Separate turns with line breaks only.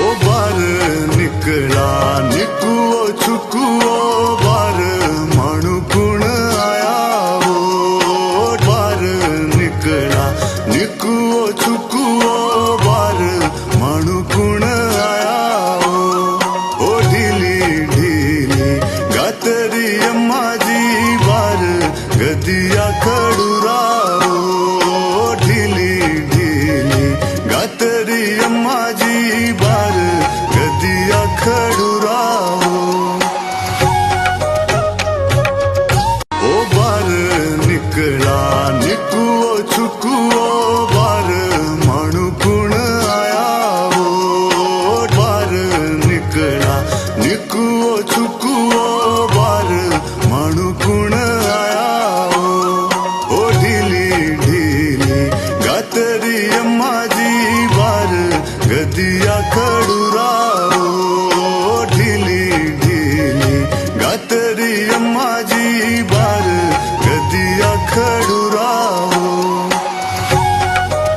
ओ बार निकला निकुओ छुकुओ बार म्हणू कुण आया हो बार निकला निकुओ छुकुओ बार म्हणू कुण आया हो ढीली ढीली गातरी माझी बार गदिया खडूरा ढीली ढीली गातरी माझी बार गदिया खडूरा ओ बार निकला निकुओ छुकुओ बार म्हणू कुण आया हो बार निकला निकुओ छुकुओ बार म्हणू कुण आया हो ढीली ढीली गातरी माझी बार गदिया खडूरा